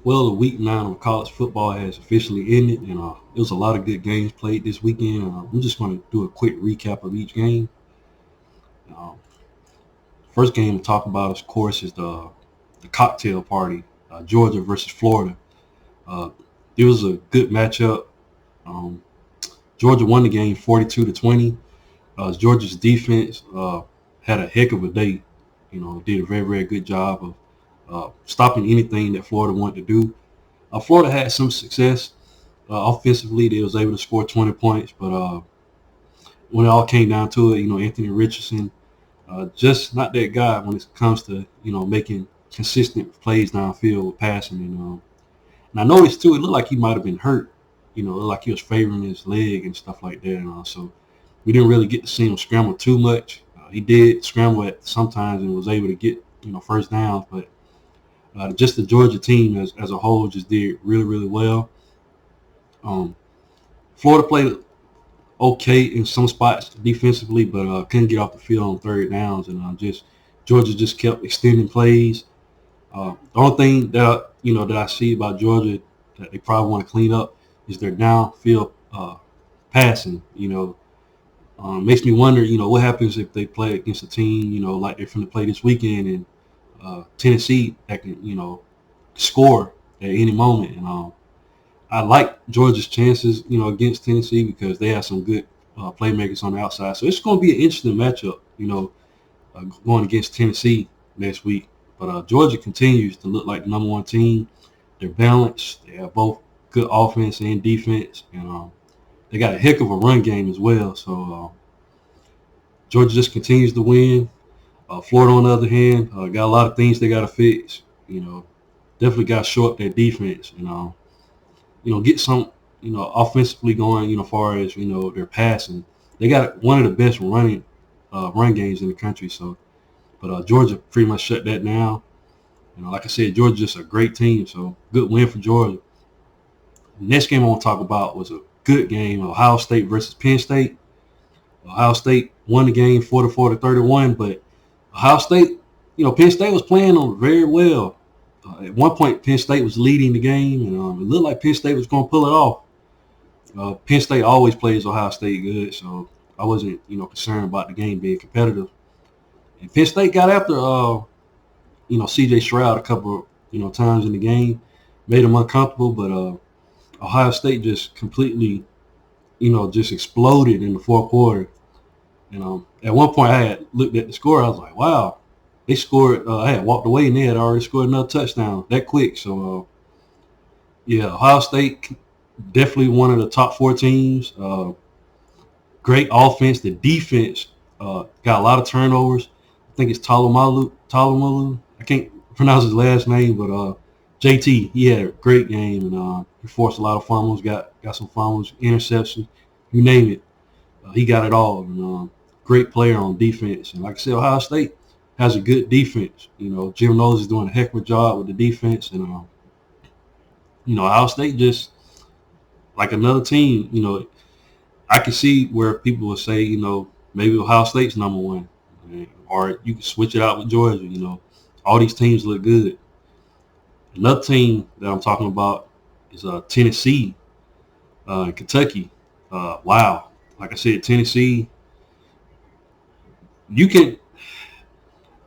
Well, the week 9 of college football has officially ended, and it was a lot of good games played this weekend. I'm just going to do a quick recap of each game. Uh, First game to talk about, of course, is the cocktail party, Georgia versus Florida. Uh, it was a good matchup. Um, Georgia won the game 42-20. Georgia's defense had a heck of a day. Did a very, very good job of stopping anything that Florida wanted to do. Florida had some success offensively. They was able to score 20 points, but when it all came down to it, Anthony Richardson, just not that guy when it comes to making consistent plays downfield with passing. And I noticed too, it looked like he might have been hurt. It looked like he was favoring his leg and stuff like that. So we didn't really get to see him scramble too much. He did scramble at sometimes and was able to get first downs, but just the Georgia team as a whole just did really, really well. Um, Florida played okay in some spots defensively, but couldn't get off the field on third downs, and just Georgia just kept extending plays. The only thing that I see about Georgia that they probably want to clean up is their downfield passing. Makes me wonder, what happens if they play against a team, like they're going to play this weekend, and Tennessee that can, score at any moment. And I like Georgia's chances, against Tennessee because they have some good playmakers on the outside. So it's going to be an interesting matchup, going against Tennessee next week. But Georgia continues to look like the number one team. They're balanced. They have both good offense and defense, and they got a heck of a run game as well. So Georgia just continues to win. Florida, on the other hand, got a lot of things they got to fix. Definitely got to show up their defense and get some, offensively going, as far as, their passing. They got one of the best run games in the country. So, but Georgia pretty much shut that down. Like I said, Georgia's just a great team. So, good win for Georgia. The next game I want to talk about was a good game, Ohio State versus Penn State. Ohio State won the game 44-31, but Ohio State, Penn State was playing on very well. At one point, Penn State was leading the game, and it looked like Penn State was going to pull it off. Penn State always plays Ohio State good, so I wasn't, concerned about the game being competitive. And Penn State got after, C.J. Stroud a couple, times in the game, made him uncomfortable, but Ohio State just completely, just exploded in the fourth quarter. And at one point, I had looked at the score. I was like, wow, they scored. I had walked away, and they had already scored another touchdown that quick. So, yeah, Ohio State definitely one of the top four teams. Great offense. The defense got a lot of turnovers. I think it's Talomalu. I can't pronounce his last name, but JT, he had a great game, and he forced a lot of fumbles, got some fumbles, interceptions, you name it. He got it all. And great player on defense. And like I said, Ohio State has a good defense. Jim Knowles is doing a heck of a job with the defense. And, Ohio State just like another team, I can see where people would say, maybe Ohio State's number one. Or you can switch it out with Georgia. All these teams look good. Another team that I'm talking about is Tennessee and Kentucky. Wow. Like I said, Tennessee,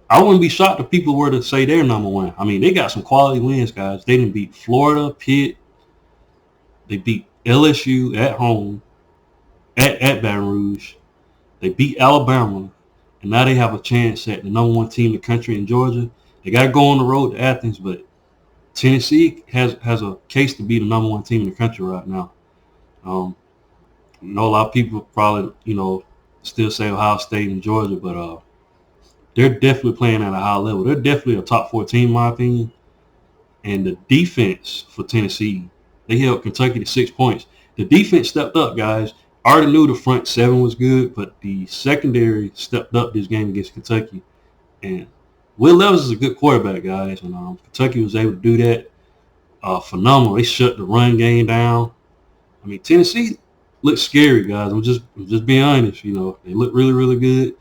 I wouldn't be shocked if people were to say they're number one. I mean, they got some quality wins, guys. They didn't beat Florida, Pitt. They beat LSU at home, at Baton Rouge. They beat Alabama, and now they have a chance at the number one team in the country in Georgia. They got to go on the road to Athens, but Tennessee has a case to be the number one team in the country right now. I know a lot of people probably, still say Ohio State and Georgia, but they're definitely playing at a high level. They're definitely a top four team, in my opinion. And the defense for Tennessee, they held Kentucky to 6 points. The defense stepped up, guys. I already knew the front seven was good, but the secondary stepped up this game against Kentucky. And Will Levis is a good quarterback, guys. And Kentucky was able to do that. Phenomenal. They shut the run game down. I mean, Tennessee looks scary, guys. I'm just being honest. They look really, really good.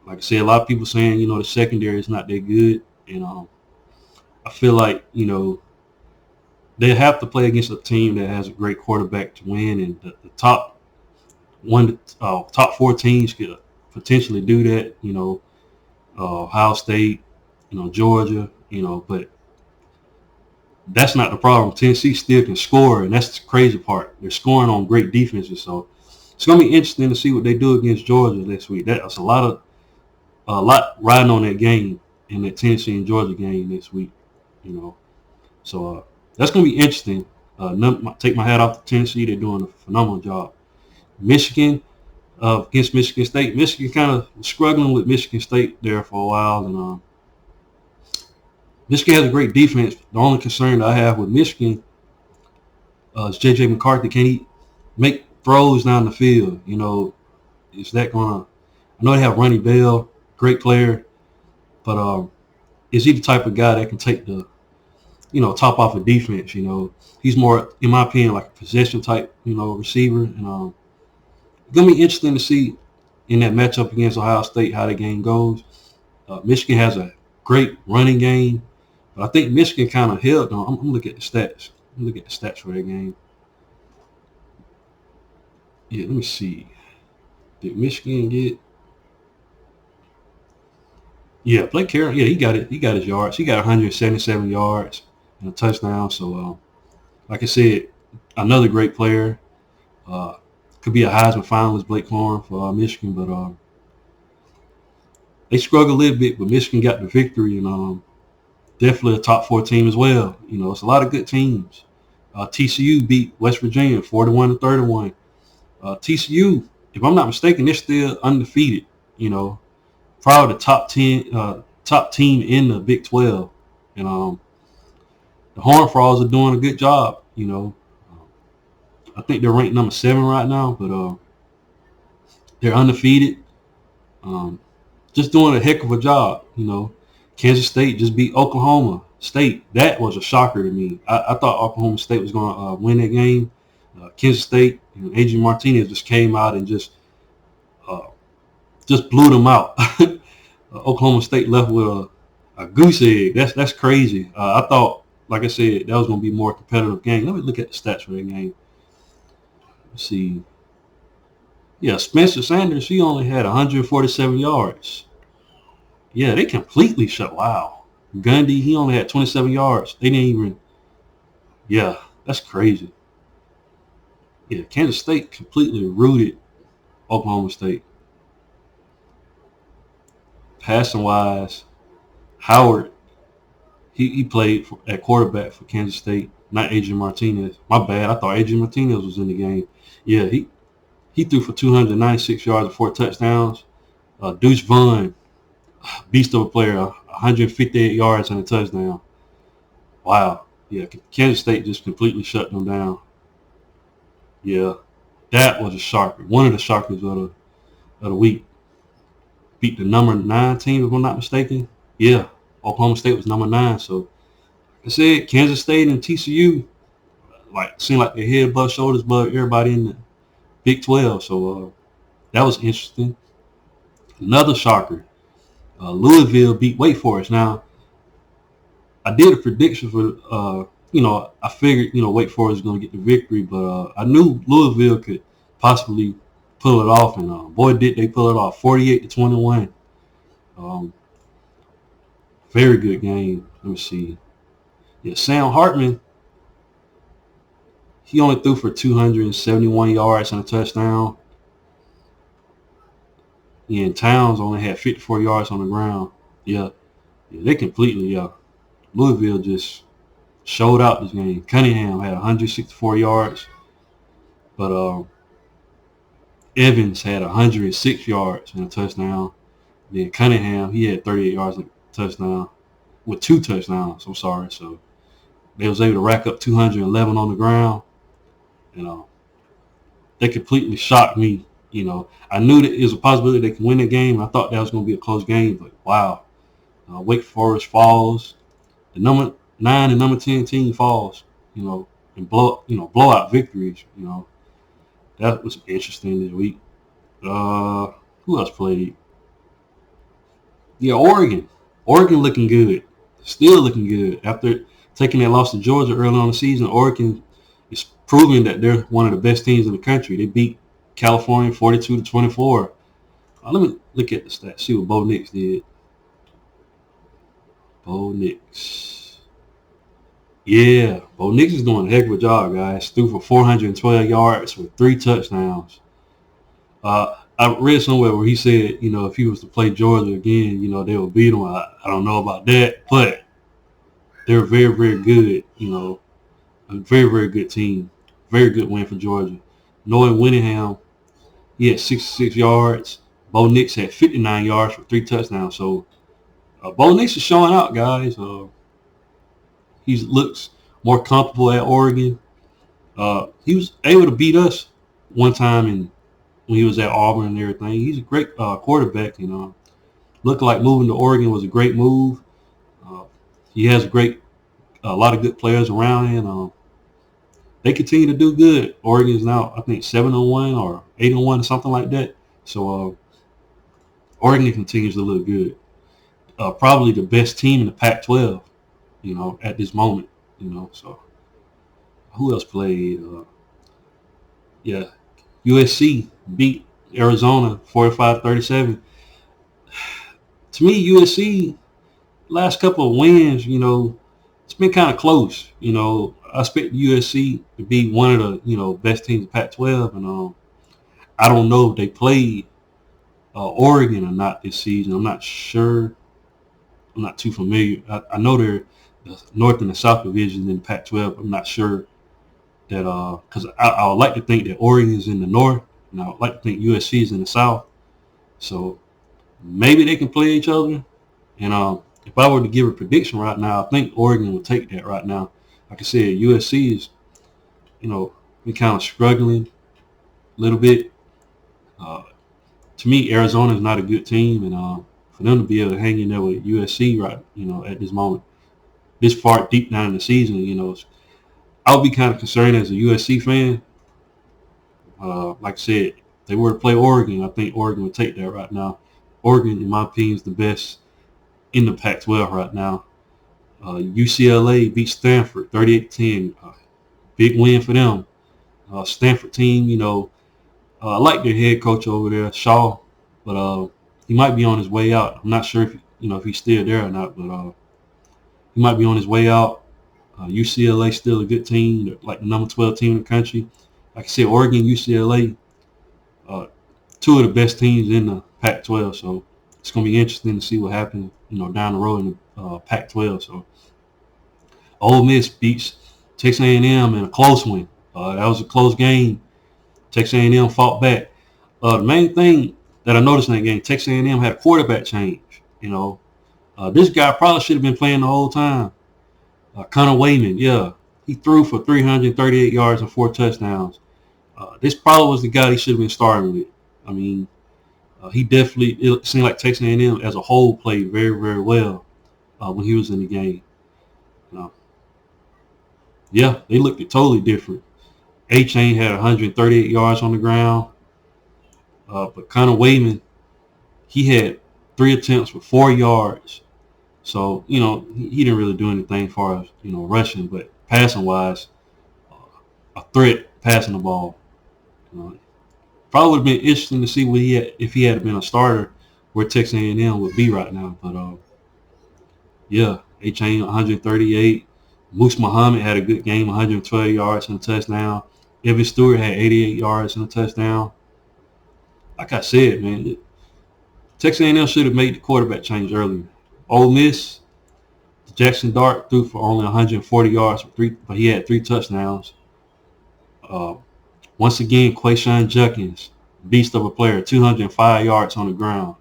Like I said, a lot of people saying, the secondary is not that good. And I feel like, they have to play against a team that has a great quarterback to win, and the top four teams could potentially do that. Ohio State, Georgia, but that's not the problem. Tennessee still can score, and that's the crazy part. They're scoring on great defenses, so it's going to be interesting to see what they do against Georgia this week. That's a lot riding on that game, in that Tennessee and Georgia game this week. So that's going to be interesting. Take my hat off to Tennessee. They're doing a phenomenal job. Michigan, against Michigan State. Michigan kind of struggling with Michigan State there for a while, and Michigan has a great defense. The only concern that I have with Michigan is J.J. McCarthy. Can he make throws down the field? Is that going to – I know they have Ronnie Bell, great player, but is he the type of guy that can take the, top off of defense? He's more, in my opinion, like a possession type, receiver. And it's going to be interesting to see in that matchup against Ohio State how the game goes. Michigan has a great running game, but I think Michigan kind of held on. I'm going to look at the stats. For that game. Yeah, let me see. Did Michigan get? Yeah, Blake Carroll. Yeah, he got it. He got his yards. He got 177 yards and a touchdown. So, like I said, another great player. Could be a Heisman finalist, Blake Corum for Michigan, but they struggled a little bit, but Michigan got the victory, and definitely a top four team as well. It's a lot of good teams. TCU beat West Virginia 41-31. TCU, if I'm not mistaken, they're still undefeated. Probably the top team in the Big 12, and the Horned Frogs are doing a good job. I think they're ranked number 7 right now, but they're undefeated. Just doing a heck of a job. Kansas State just beat Oklahoma State. That was a shocker to me. I thought Oklahoma State was going to win that game. Kansas State, Adrian Martinez just came out and just blew them out. Oklahoma State left with a goose egg. That's crazy. I thought, like I said, that was going to be a more competitive game. Let me look at the stats for that game. Let's see. Yeah, Spencer Sanders, he only had 147 yards. Yeah, they completely shut. Wow. Gundy, he only had 27 yards. They didn't even. Yeah, that's crazy. Yeah, Kansas State completely rooted Oklahoma State. Passing wise, Howard, he played at quarterback for Kansas State, not Adrian Martinez. My bad. I thought Adrian Martinez was in the game. Yeah, he threw for 296 yards and 4 touchdowns. Deuce Vaughn, beast of a player, 158 yards and a touchdown. Wow. Yeah, Kansas State just completely shut them down. Yeah, that was a shocker. One of the shockers of the week. Beat the number 9 team, if I'm not mistaken. Yeah, Oklahoma State was number 9. So, like I said, Kansas State and TCU, seemed like their head above shoulders above everybody in the Big 12. So, that was interesting. Another shocker. Louisville beat Wake Forest. Now, I did a prediction for, I figured, Wake Forest was going to get the victory, but I knew Louisville could possibly pull it off, and boy, did they pull it off, 48-21. Very good game. Let me see. Yeah, Sam Hartman, he only threw for 271 yards and a touchdown. Yeah, and Towns only had 54 yards on the ground. Yeah, they completely, Louisville just showed out this game. Cunningham had 164 yards, but Evans had 106 yards and a touchdown. Then Cunningham, he had 38 yards and a touchdown with 2 touchdowns. I'm sorry. So they was able to rack up 211 on the ground. They completely shocked me. I knew that it was a possibility they could win the game. I thought that was going to be a close game, but wow. Wake Forest falls. The number 9 and number 10 team falls, and blowout victories, That was interesting this week. Who else played? Yeah, Oregon. Oregon looking good. Still looking good. After taking that loss to Georgia early on the season, Oregon is proving that they're one of the best teams in the country. They beat California 42-24. Let me look at the stats, see what Bo Nix did. Bo Nix. Yeah, Bo Nix is doing a heck of a job, guys. Threw for 412 yards with 3 touchdowns. I read somewhere where he said, if he was to play Georgia again, they would beat him. I don't know about that, but they're very, very good, a very, very good team. Very good win for Georgia. Noah Winningham, he had 66 yards. Bo Nix had 59 yards for 3 touchdowns. So Bo Nix is showing out, guys. He looks more comfortable at Oregon. He was able to beat us one time when he was at Auburn and everything. He's a great quarterback. Looked like moving to Oregon was a great move. He has a lot of good players around him. They continue to do good. Oregon is now, I think, 7-1 or 8-1 or something like that. So Oregon continues to look good. Probably the best team in the Pac-12, at this moment. So who else played? USC beat Arizona 45-37. To me, USC last couple of wins, it's been kind of close. I expect USC to be one of the best teams in Pac-12, and I don't know if they played Oregon or not this season. I'm not sure. I'm not too familiar. I know they're the North and the South divisions in the Pac-12. I'm not sure that because I would like to think that Oregon is in the North, and I would like to think USC is in the South. So maybe they can play each other. And if I were to give a prediction right now, I think Oregon will take that right now. Like I said, USC is, been kind of struggling a little bit. To me, Arizona is not a good team, and for them to be able to hang in there with USC right, at this moment, this far deep down in the season, I would be kind of concerned as a USC fan. Like I said, if they were to play Oregon, I think Oregon would take that right now. Oregon, in my opinion, is the best in the Pac-12 right now. UCLA beat Stanford 38-10. Big win for them. Stanford team, I like their head coach over there, Shaw, but he might be on his way out. I'm not sure if he's still there or not, but he might be on his way out. UCLA still a good team, they're like the number 12 team in the country. Like I said, Oregon, UCLA, two of the best teams in the Pac-12. So it's going to be interesting to see what happens, down the road in the Pac-12. So Ole Miss beats Texas A&M in a close one. That was a close game. Texas A&M fought back. The main thing that I noticed in that game, Texas A&M had a quarterback change. This guy probably should have been playing the whole time. Connor Wayman, he threw for 338 yards and 4 touchdowns. This probably was the guy he should have been starting with. I mean, he definitely, it seemed like Texas A&M as a whole played very, very well when he was in the game. They looked totally different. A-Chain had 138 yards on the ground. But Connor Wayman, he had 3 attempts for 4 yards. So, he didn't really do anything as far as, rushing, but passing-wise, a threat passing the ball. Probably would have been interesting to see what if he had been a starter, where Texas A&M would be right now. But, A-Chain 138. Moose Muhammad had a good game, 112 yards and a touchdown. Evan Stewart had 88 yards and a touchdown. Like I said, man, Texas A&M should have made the quarterback change earlier. Ole Miss, Jackson Dart threw for only 140 yards, but he had 3 touchdowns. Once again, Quayshawn Junkins, beast of a player, 205 yards on the ground,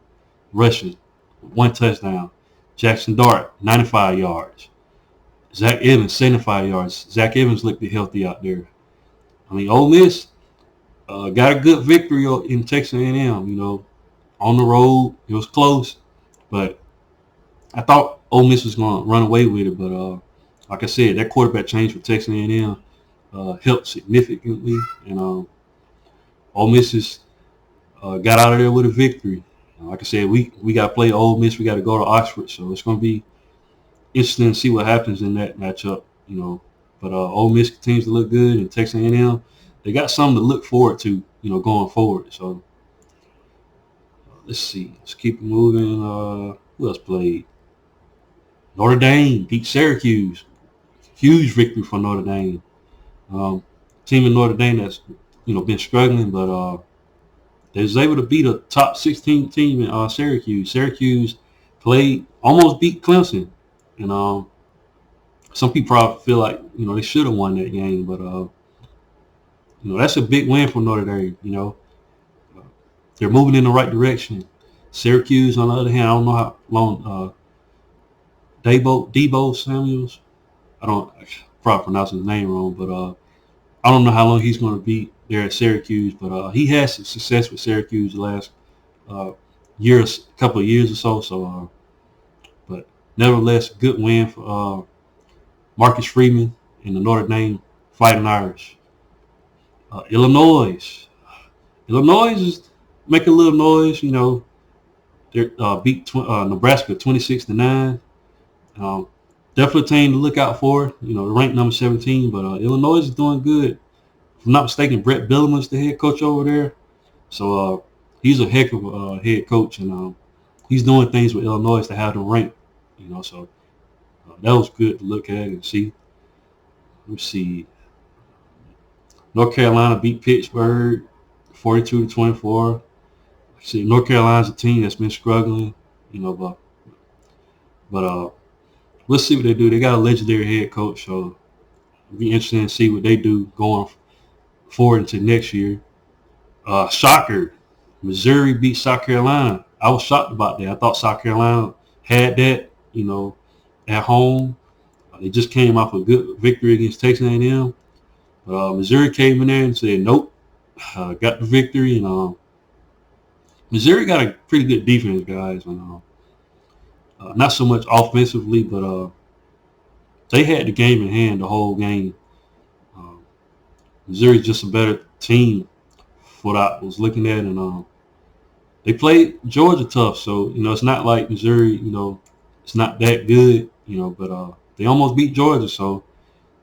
rushing, 1 touchdown. Jackson Dart, 95 yards. Zach Evans, 75 yards. Zach Evans looked healthy out there. I mean, Ole Miss got a good victory in Texas A&M, on the road. It was close, but I thought Ole Miss was going to run away with it. But like I said, that quarterback change for Texas A&M helped significantly, and Ole Miss has got out of there with a victory. Like I said, we got to play Ole Miss. We got to go to Oxford, so it's going to be interesting to see what happens in that matchup. you know. But Ole Miss continues to look good, and Texas A&M, they got something to look forward to, going forward. So let's see. Let's keep it moving. Who else played? Notre Dame beat Syracuse. Huge victory for Notre Dame. Team in Notre Dame that's been struggling, but they was able to beat a top 16 team in Syracuse. Syracuse almost beat Clemson, and some people probably feel like they should have won that game, but that's a big win for Notre Dame. Uh, they're moving in the right direction. Syracuse, on the other hand, I don't know how long Debo Samuels. I probably pronounced his name wrong, but I don't know how long he's going to be there at Syracuse. But he had some success with Syracuse the last couple of years or so. So, but nevertheless, good win for Marcus Freeman and the Notre Dame Fighting Irish. Illinois is making a little noise. They beat Nebraska 26-9. Definitely a team to look out for. They're ranked number 17, but Illinois is doing good. If I'm not mistaken, Brett Bielema's the head coach over there. So he's a heck of a head coach, and he's doing things with Illinois to have them ranked. So that was good to look at and see. Let's see. North Carolina beat Pittsburgh 42-24. See, North Carolina's a team that's been struggling, but let's see what they do. They got a legendary head coach, so it'll be interesting to see what they do going forward into next year. Shocker, Missouri beat South Carolina. I was shocked about that. I thought South Carolina had that, at home. They just came off a good victory against Texas A&M. Missouri came in there and said, nope, got the victory. And Missouri got a pretty good defense, guys. And not so much offensively, but they had the game in hand the whole game. Missouri's just a better team for what I was looking at. And they played Georgia tough. So, it's not like Missouri, it's not that good, but they almost beat Georgia. So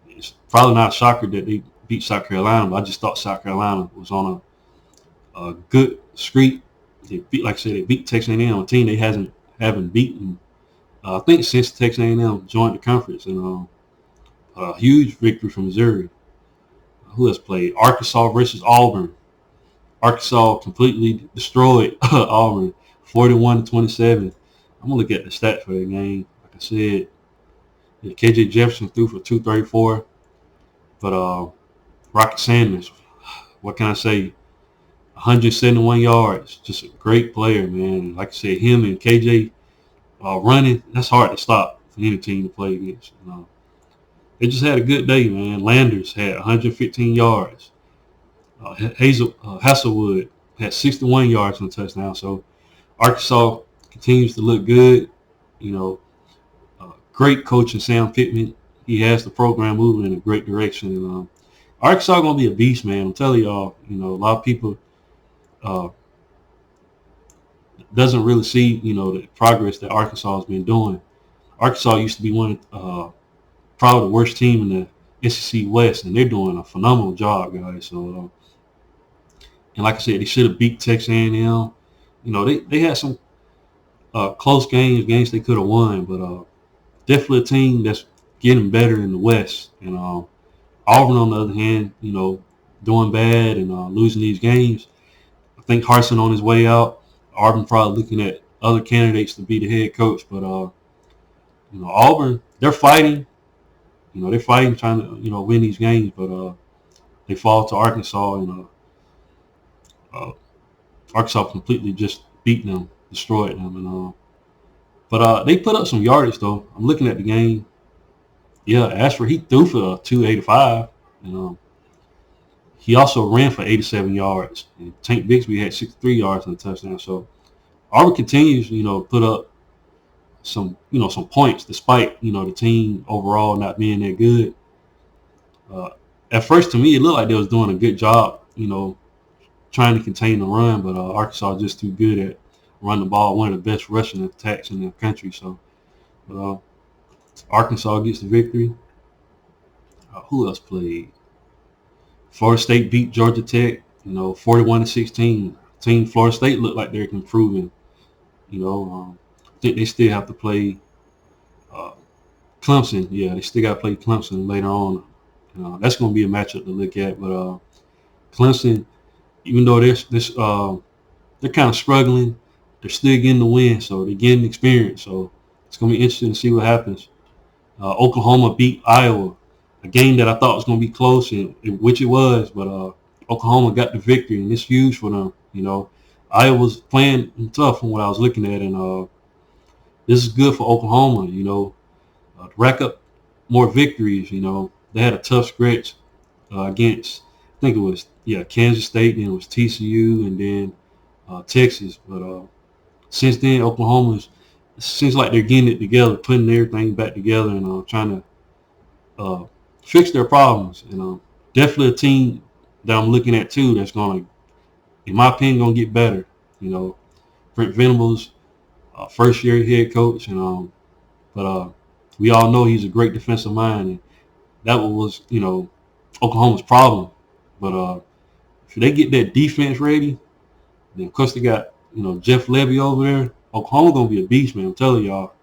it's probably not a shocker that they beat South Carolina, but I just thought South Carolina was on a good streak. They like I said, they beat Texas A&M, a team they haven't beaten, I think, since Texas A&M joined the conference. And a huge victory from Missouri. Who else played? Arkansas versus Auburn. Arkansas completely destroyed Auburn, 41-27. I'm gonna look at the stats for the game. Like I said, KJ Jefferson threw for 234, but Rocket Sanders, what can I say? 171 yards. Just a great player, man. Like I said, him and KJ running, that's hard to stop for any team to play against. They just had a good day, man. Landers had 115 yards. Hasselwood had 61 yards on a touchdown. So Arkansas continues to look good. Great coach in Sam Pittman. He has the program moving in a great direction. And Arkansas going to be a beast, man. I'm telling y'all, a lot of people doesn't really see, the progress that Arkansas has been doing. Arkansas used to be probably the worst team in the SEC West, and they're doing a phenomenal job, guys. So, and like I said, they should have beat Texas A&M. They had some close games they could have won, but definitely a team that's getting better in the West. And Auburn, on the other hand, doing bad and losing these games. I think Harsin on his way out. Auburn probably looking at other candidates to be the head coach, but Auburn, they're fighting. They're fighting, trying to win these games, but they fall to Arkansas, and Arkansas completely just beat them, destroyed them, and but they put up some yardage though. I'm looking at the game. Yeah, Ashford, he threw for 285, and he also ran for 87 yards. And Tank Bixby had 63 yards on the touchdown. So Auburn continues, put up some points despite, the team overall not being that good. At first, to me, it looked like they was doing a good job, trying to contain the run, but Arkansas just too good at running the ball, one of the best rushing attacks in the country. So Arkansas gets the victory. Who else played? Florida State beat Georgia Tech, 41-16. Team Florida State looked like they're improving. I think they still have to play uh, Clemson. Yeah, they still got to play Clemson later on. That's going to be a matchup to look at. But Clemson, even though they're kind of struggling, they're still getting the win, so they're getting experience. So it's going to be interesting to see what happens. Oklahoma beat Iowa, a game that I thought was going to be close, which it was, but Oklahoma got the victory, and it's huge for them. Iowa's playing tough from what I was looking at, and this is good for Oklahoma, to rack up more victories. They had a tough stretch against, I think it was, Kansas State, then it was TCU, and then Texas. But since then, it seems like they're getting it together, putting everything back together, and trying to fix their problems. Definitely a team that I'm looking at too that's going to, in my opinion, going to get better. Brent Venables, first year head coach, but we all know he's a great defensive mind, and that was Oklahoma's problem. But if they get that defense ready, then of course they got Jeff Levy over there. Oklahoma gonna be a beast, man. I'm telling y'all.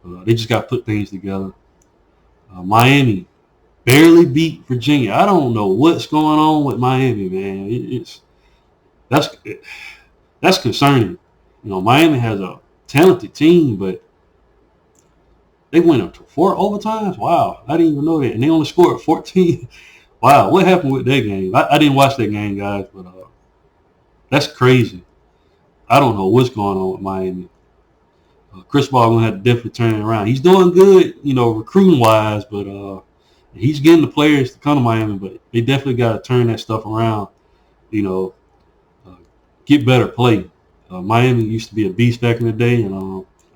They just got to put things together. Miami barely beat Virginia. I don't know what's going on with Miami, man. That's concerning. Miami has a talented team, but they went up to 4 overtimes. Wow, I didn't even know that, and they only scored 14. Wow, what happened with that game? I didn't watch that game, guys, but that's crazy. I don't know what's going on with Miami. Chris Paul gonna have to definitely turn it around. He's doing good, recruiting wise, but he's getting the players to come to Miami. But they definitely got to turn that stuff around. Get better play. Miami used to be a beast back in the day, and I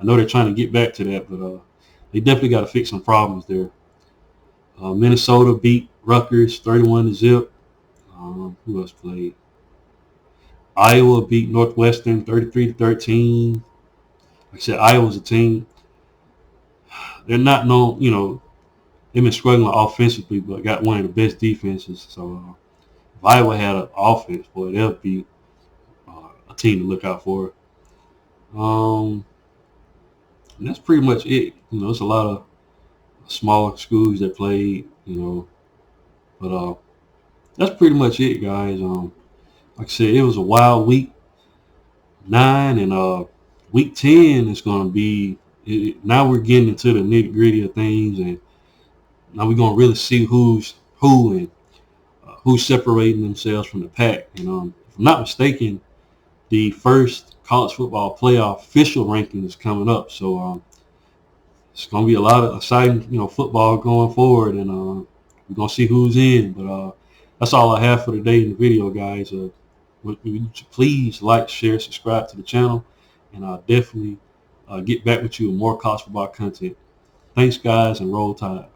know they're trying to get back to that, but they definitely got to fix some problems there. Minnesota beat Rutgers 31-0. Who else played? Iowa beat Northwestern 33-13. Like I said, Iowa's a team. They're not known, they've been struggling offensively, but got one of the best defenses. So if Iowa had an offense, boy, they'll be a team to look out for. And that's pretty much it. It's a lot of smaller schools that played, but that's pretty much it, guys. Like I said, it was a wild week 9, and week 10 is going to be. Now we're getting into the nitty gritty of things, and now we're going to really see who's who and who's separating themselves from the pack. If I'm not mistaken, the first college football playoff official ranking is coming up, so it's going to be a lot of exciting, football going forward, and we're going to see who's in. But that's all I have for today in the video, guys. Please like, share, subscribe to the channel, and I'll definitely get back with you with more college football content. Thanks, guys, and roll tide.